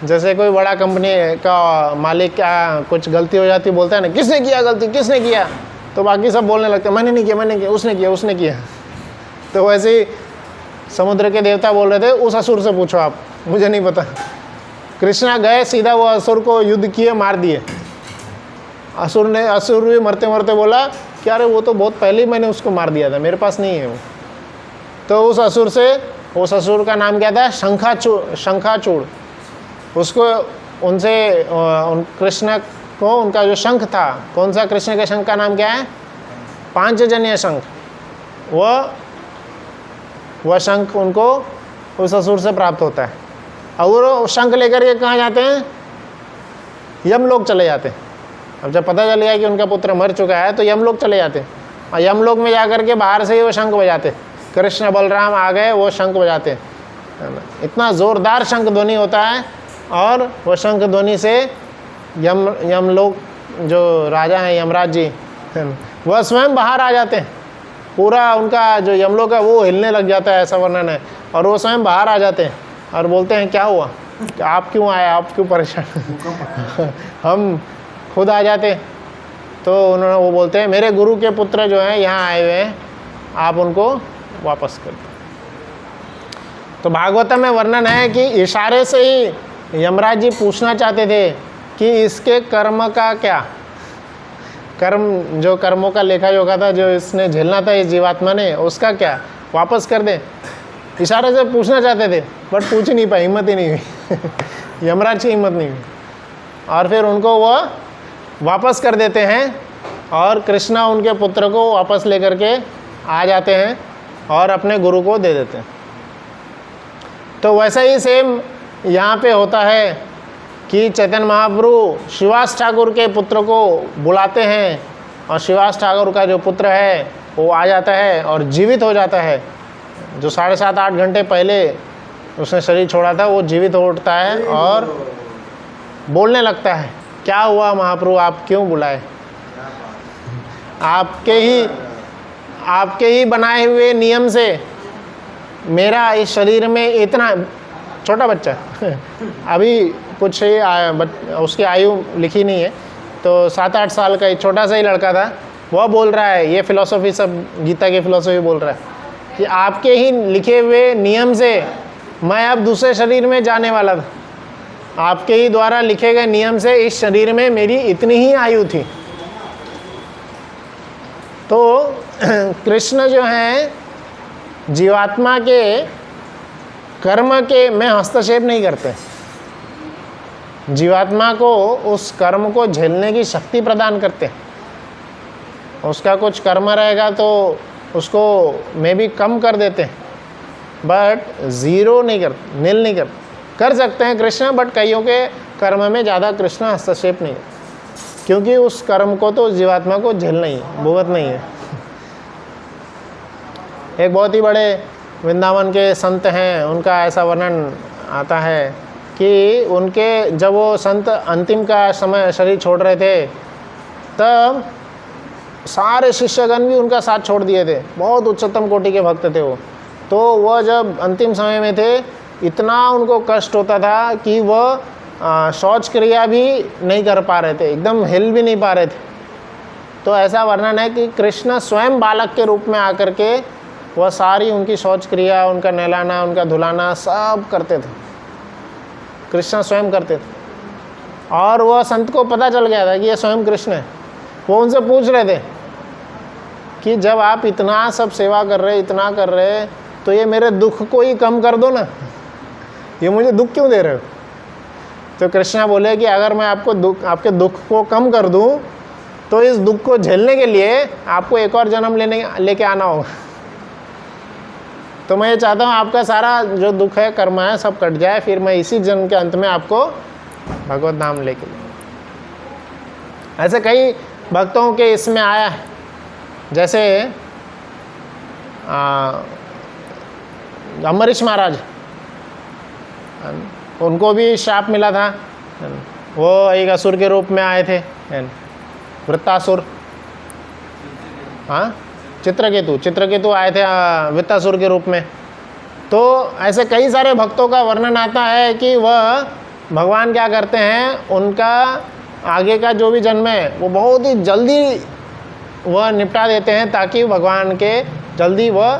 जैसे कोई बड़ा कंपनी का मालिक क्या कुछ गलती हो जाती, बोलता है ना किसने किया गलती, किसने किया, तो बाकी सब बोलने लगते हैं मैंने नहीं किया, मैंने किया, उसने किया, उसने किया। तो वैसे ही समुद्र के देवता बोल रहे थे उस असुर से पूछो आप, मुझे नहीं पता। कृष्णा गए सीधा वो असुर को युद्ध किए, मार दिए। असुर भी मरते मरते बोला कि अरे वो तो बहुत पहले ही मैंने उसको मार दिया था, मेरे पास नहीं है वो। तो उस असुर का नाम क्या था, शंखाचूड़। उसको उनसे कृष्ण को उनका जो शंख था, कौन सा कृष्ण के शंख का नाम क्या है, पांचजन्य शंख, वह शंख उनको उस असुर से प्राप्त होता है। और वो शंख लेकर के कहाँ जाते हैं, यमलोक चले जाते हैं। अब जब पता चल गया कि उनका पुत्र मर चुका है तो यमलोक चले जाते हैं और यमलोक में जाकर के बाहर से ही वो शंख बजाते, कृष्ण बलराम आ गए, वो शंख बजाते हैं। इतना ज़ोरदार शंख ध्वनि होता है और वो शंख ध्वनि से यमलोक जो राजा हैं यमराज जी, वह स्वयं बाहर आ जाते हैं। पूरा उनका जो यमलोक है वो हिलने लग जाता है, ऐसा वर्णन है। और वो स्वयं बाहर आ जाते हैं और बोलते हैं क्या हुआ, आप क्यों आए, आप क्यों परेशान। हम खुद आ जाते। तो उन्होंने वो बोलते हैं मेरे गुरु के पुत्र जो हैं यहाँ आए हुए हैं, आप उनको वापस कर दो। तो भागवतम में वर्णन है कि इशारे से ही यमराज जी पूछना चाहते थे कि इसके कर्म का क्या, कर्म जो कर्मों का लेखा जोखा था जो इसने झेलना था इस जीवात्मा ने, उसका क्या, वापस कर दे। इशारे से पूछना चाहते थे बट पूछ नहीं पाए, हिम्मत ही नहीं हुई। यमराज की हिम्मत नहीं हुई और फिर उनको वह वापस कर देते हैं और कृष्णा उनके पुत्र को वापस लेकर के आ जाते हैं और अपने गुरु को दे देते हैं। तो वैसा ही सेम यहाँ पे होता है कि चैतन्य महाप्रभु श्रीवास ठाकुर के पुत्र को बुलाते हैं और श्रीवास ठाकुर का जो पुत्र है वो आ जाता है और जीवित हो जाता है। जो 7.5-8 घंटे पहले उसने शरीर छोड़ा था वो जीवित हो उठता है और बोलने लगता है क्या हुआ महाप्रभु, आप क्यों बुलाए, आपके ही बनाए हुए नियम से मेरा इस शरीर में इतना छोटा बच्चा अभी कुछ ही उसकी आयु लिखी नहीं है, तो 7-8 साल का एक छोटा सा ही लड़का था, वह बोल रहा है, ये फिलॉसफी सब गीता की फिलॉसफी बोल रहा है कि आपके ही लिखे हुए नियम से मैं अब दूसरे शरीर में जाने वाला था, आपके ही द्वारा लिखे गए नियम से इस शरीर में मेरी इतनी ही आयु थी, कृष्ण जो हैं जीवात्मा के कर्म के में हस्तक्षेप नहीं करते, जीवात्मा को उस कर्म को झेलने की शक्ति प्रदान करते हैं। उसका कुछ कर्म रहेगा तो उसको मे भी कम कर देते हैं, बट ज़ीरो नहीं करते, नील नहीं करते। कर सकते हैं कृष्ण, बट कईयों के कर्म में ज़्यादा कृष्ण हस्तक्षेप नहीं करते, क्योंकि उस कर्म को तो जीवात्मा को झेलना ही है, भुगतना नहीं है। एक बहुत ही बड़े वृंदावन के संत हैं, उनका ऐसा वर्णन आता है कि उनके जब वो संत अंतिम का समय शरीर छोड़ रहे थे, तब सारे शिष्यगण भी उनका साथ छोड़ दिए थे। बहुत उच्चतम कोटि के भक्त थे वो। तो वह जब अंतिम समय में थे, इतना उनको कष्ट होता था कि वह शौच क्रिया भी नहीं कर पा रहे थे, एकदम हिल भी नहीं पा रहे थे। तो ऐसा वर्णन है कि कृष्ण स्वयं बालक के रूप में आकर के वह सारी उनकी शौच क्रिया, उनका नहलाना, उनका धुलाना सब करते थे, कृष्ण स्वयं करते थे। और वह संत को पता चल गया था कि यह स्वयं कृष्ण है। वो उनसे पूछ रहे थे कि जब आप इतना सब सेवा कर रहे, इतना कर रहे, तो ये मेरे दुख को ही कम कर दो ना, ये मुझे दुख क्यों दे रहे हो? तो कृष्ण बोले कि अगर मैं आपके दुख को कम कर दूं, तो इस दुख को झेलने के लिए आपको एक और जन्म लेके आना होगा। तो मैं ये चाहता हूँ आपका सारा जो दुख है, कर्म है, सब कट जाए, फिर मैं इसी जन्म के अंत में आपको भगवत धाम लेके ऐसे कई भक्तों के इसमें आया है। जैसे अम्बरीश महाराज, उनको भी शाप मिला था। वो एक असुर के रूप में आए थे, वृत्तासुर, हाँ, चित्रकेतु आए थे वृत्तासुर के रूप में। तो ऐसे कई सारे भक्तों का वर्णन आता है कि वह भगवान क्या करते हैं, उनका आगे का जो भी जन्म है वो बहुत ही जल्दी वह निपटा देते हैं, ताकि भगवान के जल्दी वह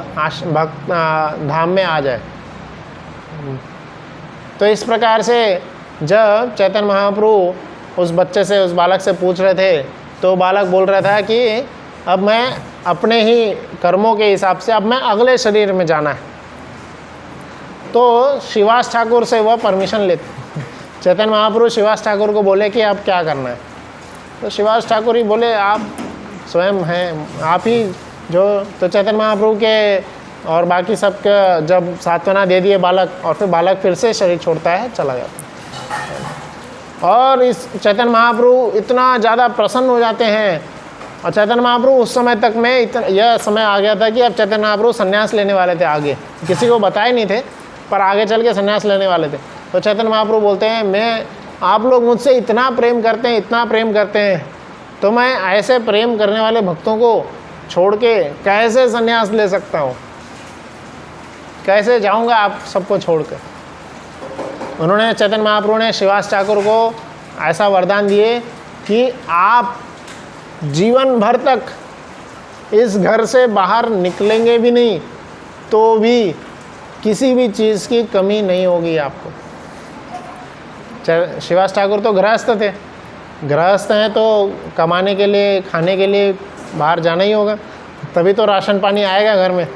धाम में आ जाए। तो इस प्रकार से जब चैतन्य महाप्रभु उस बच्चे से, उस बालक से पूछ रहे थे, तो बालक बोल रहा था कि अब मैं अपने ही कर्मों के हिसाब से अब मैं अगले शरीर में जाना है। तो शिवास ठाकुर से वह परमिशन लेते, चैतन्य महाप्रभु शिवास ठाकुर को बोले कि अब क्या करना है। तो शिवास ठाकुर ही बोले आप स्वयं हैं, आप ही जो। तो चैतन्य महाप्रभु के और बाकी सबके जब सांत्वना दे दिए बालक, और फिर बालक फिर से शरीर छोड़ता है, चला जाता है। और इस चैतन्य महाप्रभु इतना ज़्यादा प्रसन्न हो जाते हैं। और चैतन्य महाप्रभु उस समय तक में यह समय आ गया था कि अब चैतन्य महाप्रभु संन्यास लेने वाले थे। आगे किसी को बताए नहीं थे, पर आगे चल के संन्यास लेने वाले थे। तो चैतन्य महाप्रभु बोलते हैं, आप लोग मुझसे इतना प्रेम करते हैं, इतना प्रेम करते हैं, तो मैं ऐसे प्रेम करने वाले भक्तों को छोड़ के कैसे संन्यास ले सकता हूँ, कैसे जाऊँगा आप सबको छोड़ कर। उन्होंने, चैतन्य महाप्रभु ने शिवास ठाकुर को ऐसा वरदान दिए कि आप जीवन भर तक इस घर से बाहर निकलेंगे भी नहीं, तो भी किसी भी चीज़ की कमी नहीं होगी आपको। शिवास ठाकुर तो गृहस्थ थे, गृहस्थ हैं तो कमाने के लिए, खाने के लिए बाहर जाना ही होगा, तभी तो राशन पानी आएगा घर में।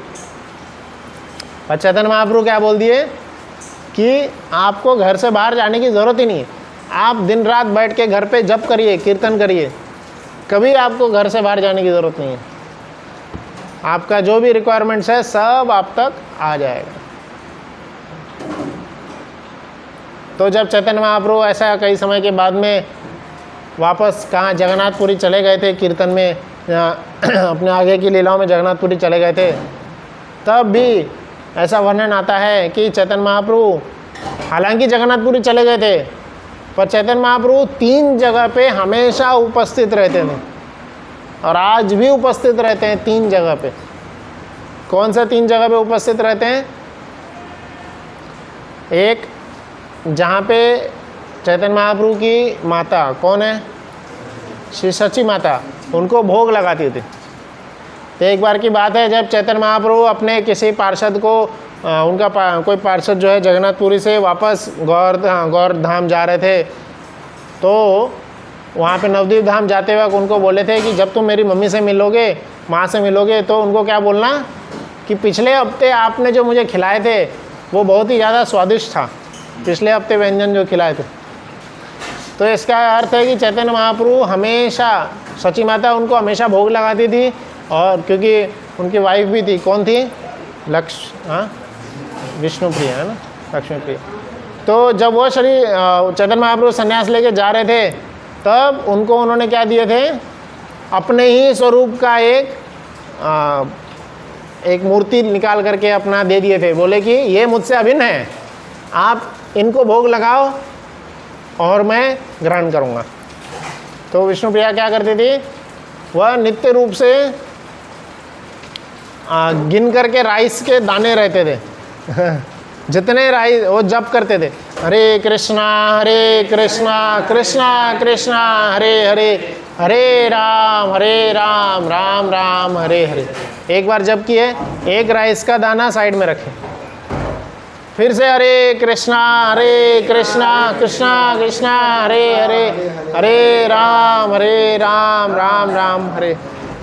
पर चैतन्य महाप्रभु क्या बोल दिए कि आपको घर से बाहर जाने की ज़रूरत ही नहीं है, आप दिन रात बैठ के घर पे जप करिए, कीर्तन करिए, कभी आपको घर से बाहर जाने की ज़रूरत नहीं है। आपका जो भी रिक्वायरमेंट्स है सब आप तक आ जाएगा। तो जब चैतन्य महाप्रभु ऐसा कई समय के बाद में वापस कहाँ जगन्नाथपुरी चले गए थे, कीर्तन में अपने आगे की लीलाओं में जगन्नाथपुरी चले गए थे, तब भी ऐसा वर्णन आता है कि चैतन्य महाप्रभु हालांकि जगन्नाथपुरी चले गए थे, पर चैतन्य महाप्रभु 3 जगह पे हमेशा उपस्थित रहते थे, और आज भी उपस्थित रहते हैं 3 जगह पे। कौन सा 3 जगह पे उपस्थित रहते हैं? एक, जहाँ पे चैतन्य महाप्रभु की माता कौन है, श्री सची माता, उनको भोग लगाती थी। तो एक बार की बात है, जब चैतन्य महाप्रभु अपने किसी पार्षद को, उनका कोई पार्षद जो है जगन्नाथपुरी से वापस गौर धाम जा रहे थे, तो वहाँ पे नवद्वीप धाम जाते वक्त उनको बोले थे कि जब तुम मेरी मम्मी से मिलोगे माँ से मिलोगे तो उनको क्या बोलना कि पिछले हफ्ते आपने जो मुझे खिलाए थे वो बहुत ही ज़्यादा स्वादिष्ट था, पिछले हफ्ते व्यंजन जो खिलाए थे। तो इसका अर्थ है कि चैतन्य महाप्रभु हमेशा, सची माता उनको हमेशा भोग लगाती थी, और क्योंकि उनकी वाइफ भी थी, कौन थी? विष्णुप्रिया, है ना, लक्ष्मीप्रिया। तो जब वो श्री चैतन्य महाप्रभु संन्यास लेके जा रहे थे तब उनको उन्होंने क्या दिए थे? अपने ही स्वरूप का एक मूर्ति निकाल करके अपना दे दिए थे। बोले कि ये मुझसे अभिन्न है, आप इनको भोग लगाओ और मैं ग्रहण करूँगा। तो विष्णुप्रिया क्या करती थी? वह नित्य रूप से गिन करके राइस के दाने रहते थे जितने राइस वो जप करते थे, हरे कृष्णा कृष्णा कृष्णा हरे हरे, हरे राम राम राम हरे हरे। एक बार जप किए, एक राइस का दाना साइड में रखे, फिर से हरे कृष्णा कृष्णा कृष्णा हरे हरे, हरे राम राम राम हरे।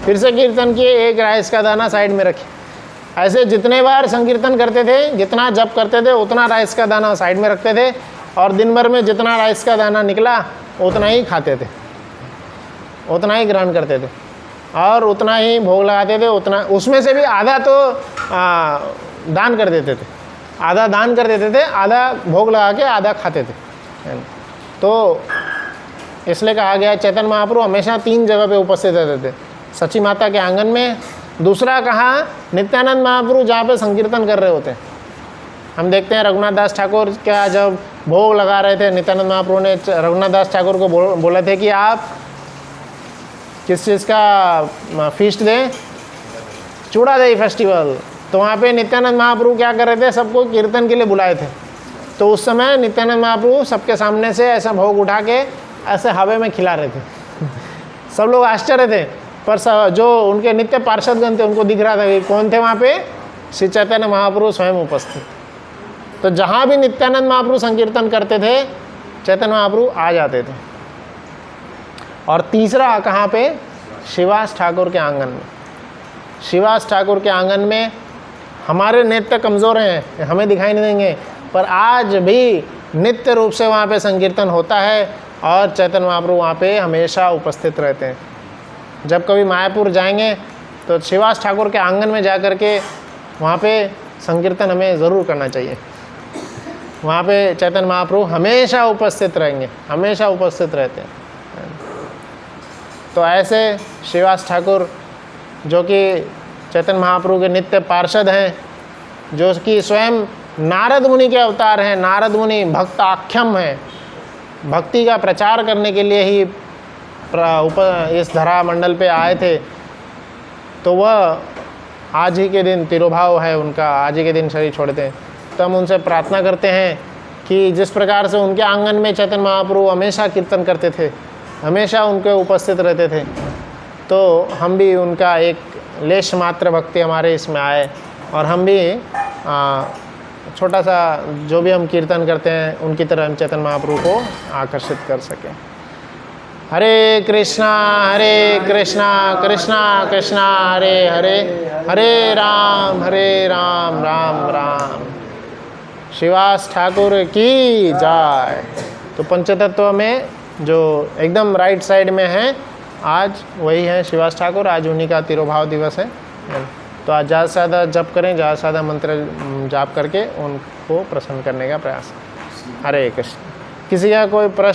फिर से कीर्तन किए, एक राइस का दाना साइड में रखे। ऐसे जितने बार संकीर्तन करते थे, जितना जप करते थे, उतना राइस का दाना साइड में रखते थे, और दिन भर में जितना राइस का दाना निकला उतना ही खाते थे, उतना ही ग्रहण करते थे, और उतना ही भोग लगाते थे। उतना, उसमें से भी आधा तो दान कर देते थे, आधा दान कर देते थे, आधा भोग लगा के आधा खाते थे। तो इसलिए कहा गया चैतन्य महाप्रभु हमेशा 3 जगह पे उपस्थित रहते थे, सची माता के आंगन में, दूसरा कहाँ? नित्यानंद महाप्रभु जहाँ पे संकीर्तन कर रहे होते हैं। हम देखते हैं रघुनाथ दास ठाकुर क्या जब भोग लगा रहे थे, नित्यानंद महाप्रभु ने रघुनाथ दास ठाकुर को बोले थे कि आप किस चीज़ का फीस्ट दें? चूड़ा दही फेस्टिवल। तो वहाँ पे नित्यानंद महाप्रभु क्या कर रहे थे? सबको कीर्तन के लिए बुलाए थे। तो उस समय नित्यानंद महाप्रभु सबके सामने से ऐसा भोग उठा के ऐसे हवा में खिला रहे थे सब लोग आश्चर्य थे, पर जो उनके नित्य पार्षदगण थे उनको दिख रहा था कि कौन थे वहाँ पे? श्री चैतन्य महाप्रभु स्वयं उपस्थित। तो जहाँ भी नित्यानंद महाप्रभु संकीर्तन करते थे, चैतन्य महाप्रभु आ जाते थे। और तीसरा कहाँ पे? शिवास ठाकुर के आंगन में। शिवास ठाकुर के आंगन में हमारे नेत्र कमज़ोर हैं, हमें दिखाई नहीं देंगे, पर आज भी नित्य रूप से वहाँ पे संकीर्तन होता है, और चैतन्य महाप्रभु वहाँ पे हमेशा उपस्थित रहते हैं। जब कभी मायापुर जाएंगे तो शिवास ठाकुर के आंगन में जा कर के वहाँ पे संकीर्तन हमें ज़रूर करना चाहिए। वहाँ पे चैतन्य महाप्रभु हमेशा उपस्थित रहेंगे, हमेशा उपस्थित रहते हैं। तो ऐसे शिवास ठाकुर जो कि चैतन्य महाप्रभु के नित्य पार्षद हैं, जो कि स्वयं नारद मुनि के अवतार हैं, नारद मुनि भक्त आख्यम हैं, भक्ति का प्रचार करने के लिए ही इस धरा मंडल पे आए थे। तो वह आज ही के दिन तिरोभाव है उनका, आज ही के दिन शरीर छोड़ते हैं। तो हम उनसे प्रार्थना करते हैं कि जिस प्रकार से उनके आंगन में चैतन्य महाप्रभु हमेशा कीर्तन करते थे, हमेशा उनके उपस्थित रहते थे, तो हम भी उनका एक लेश मात्र भक्ति हमारे इसमें आए, और हम भी छोटा सा जो भी हम कीर्तन करते हैं उनकी तरह हम चैतन्य महाप्रभु को आकर्षित कर सकें। हरे कृष्णा कृष्णा कृष्णा हरे हरे, हरे राम राम राम। शिवास ठाकुर की जय। तो पंचतत्व में जो एकदम राइट साइड में है आज वही है शिवास ठाकुर, आज उन्हीं का तिरोभाव दिवस है। तो आज ज़्यादा से ज़्यादा जप करें, ज़्यादा से ज़्यादा मंत्र जाप करके उनको प्रसन्न करने का प्रयास। हरे कृष्ण। किसी का कोई प्रश्न?